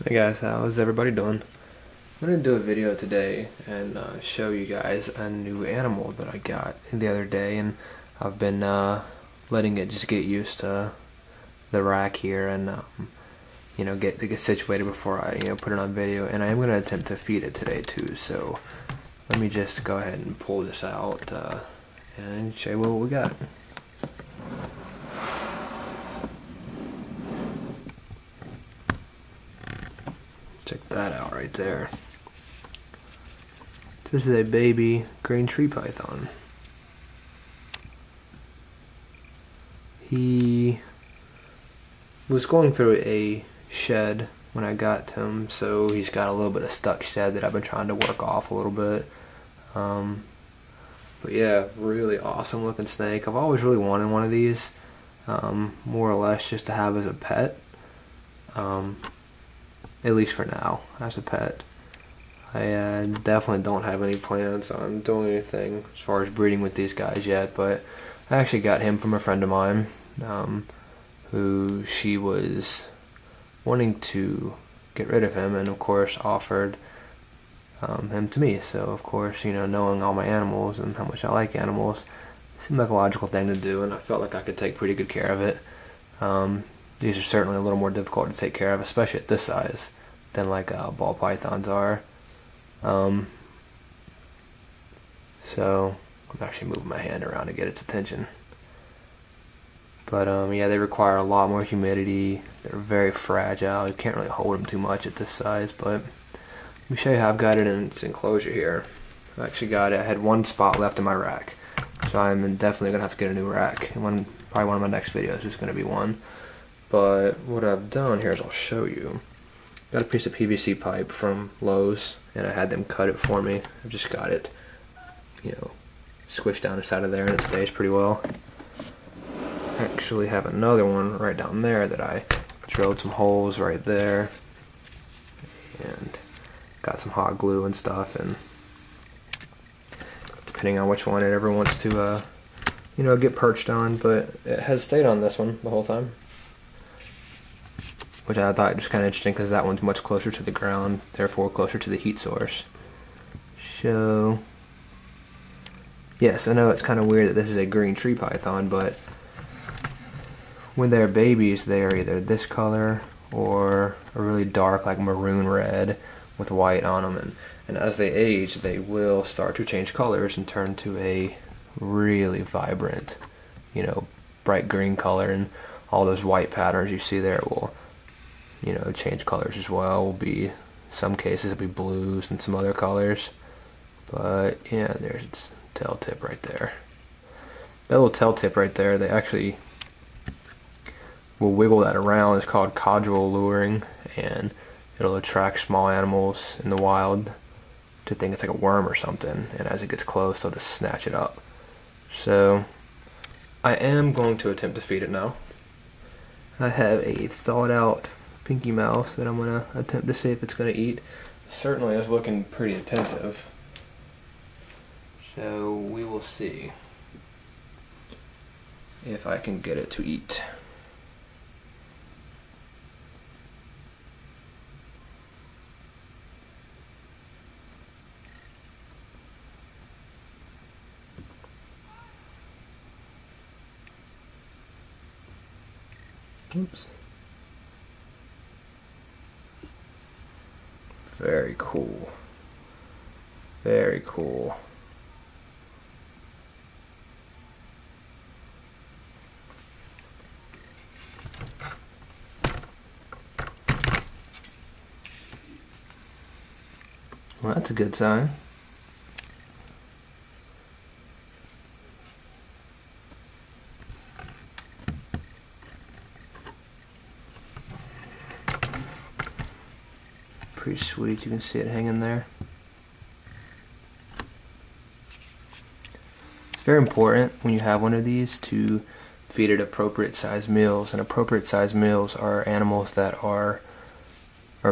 Hey guys, how's everybody doing? I'm going to do a video today and show you guys a new animal that I got the other day, and I've been letting it just get used to the rack here and get situated before I put it on video. And I am going to attempt to feed it today too, so let me just go ahead and pull this out and show you what we got. Check that out right there. This is a baby green tree python. He was going through a shed when I got him, so he's got a little bit of stuck shed that I've been trying to work off a little bit. But yeah, really awesome looking snake. I've always really wanted one of these, more or less just to have as a pet. At least for now, as a pet. I definitely don't have any plans on doing anything as far as breeding with these guys yet, but I actually got him from a friend of mine, who she was wanting to get rid of him, and of course offered him to me. So of course, knowing all my animals and how much I like animals, it seemed like a logical thing to do, and I felt like I could take pretty good care of it. These are certainly a little more difficult to take care of, especially at this size, than like ball pythons are. So I'm actually moving my hand around to get its attention. But yeah, they require a lot more humidity. They're very fragile. You can't really hold them too much at this size. But let me show you how I've got it in its enclosure here. I actually got it. I had one spot left in my rack, so I'm definitely gonna have to get a new rack. And probably one of my next videos is gonna be one. But what I've done here is I'll show you. Got a piece of PVC pipe from Lowe's, and I had them cut it for me. I've just got it, squished down inside of there, and it stays pretty well. I actually have another one right down there that I drilled some holes right there, and got some hot glue and stuff, and depending on which one it ever wants to, get perched on, but it has stayed on this one the whole time, which I thought was kind of interesting because that one's much closer to the ground, therefore closer to the heat source. So, yes, I know it's kind of weird that this is a green tree python, but when they're babies, they are either this color or a really dark, like maroon red with white on them, and as they age, they will start to change colors and turn to a really vibrant, bright green color, and all those white patterns you see there will change colors as well. Will be, some cases it'll be blues and some other colors. But yeah, there's its tail tip right there. That little tail tip right there, they actually will wiggle that around. It's called caudal luring, and it'll attract small animals in the wild to think it's like a worm or something, and as it gets close, they'll just snatch it up. So I am going to attempt to feed it now. I have a thawed out pinky mouse that I'm going to attempt to see if it's going to eat. Certainly is looking pretty attentive. So we will see if I can get it to eat. Oops. Very cool. Very cool. Well, that's a good sign. Pretty sweet, you can see it hanging there. It's very important when you have one of these to feed it appropriate size meals, and appropriate size meals are animals that are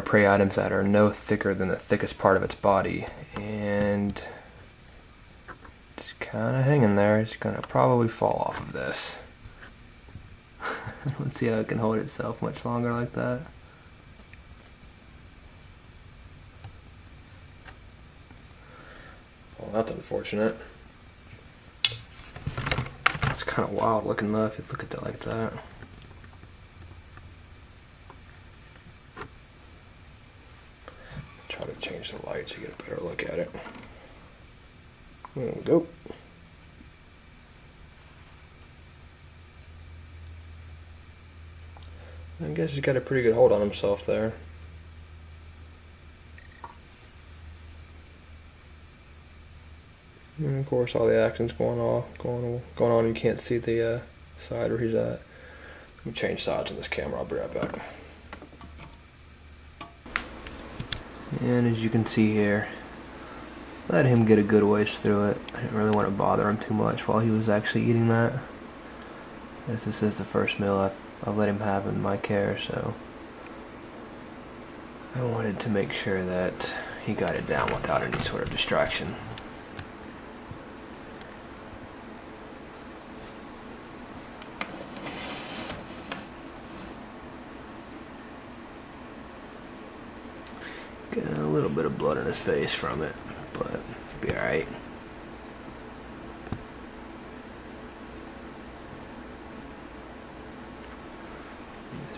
prey items that are no thicker than the thickest part of its body, and it's kind of hanging there. It's gonna probably fall off of this. Let's see how it can hold itself much longer like that. That's unfortunate. It's kind of wild looking though if you look at it like that. Try to change the light so you get a better look at it. There we go. I guess he's got a pretty good hold on himself there. And of course, all the action's going on. You can't see the side where he's at. Let me change sides on this camera. I'll be right back. And as you can see here, let him get a good ways through it. I didn't really want to bother him too much while he was actually eating that, as this is the first meal I've let him have in my care, so I wanted to make sure that he got it down without any sort of distraction. Got a little bit of blood on his face from it, but it'll be alright.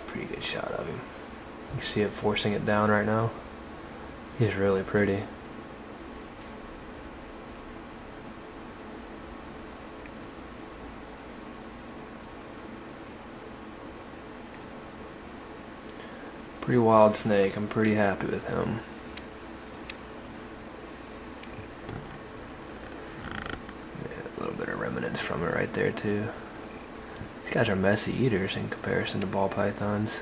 Pretty good shot of him. You see it forcing it down right now? He's really pretty. Pretty wild snake. I'm pretty happy with him. Yeah, a little bit of remnants from it right there too. These guys are messy eaters in comparison to ball pythons.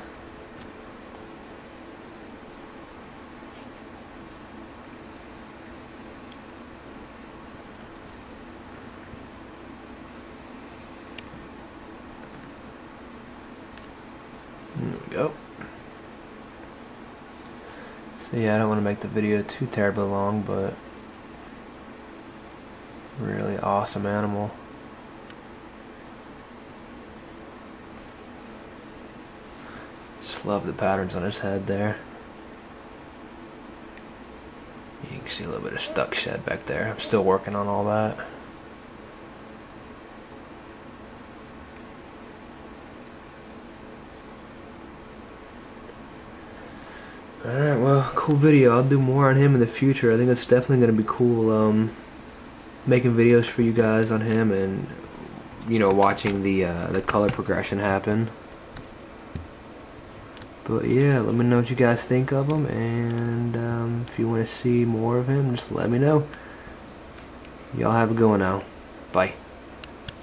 There we go. So yeah, I don't want to make the video too terribly long, but really awesome animal. Just love the patterns on his head there. You can see a little bit of stuck shed back there. I'm still working on all that. Alright, well, cool video. I'll do more on him in the future. I think it's definitely going to be cool making videos for you guys on him, and you know, watching the color progression happen. But yeah, let me know what you guys think of him, and if you want to see more of him, just let me know. Y'all have a good one now. Bye.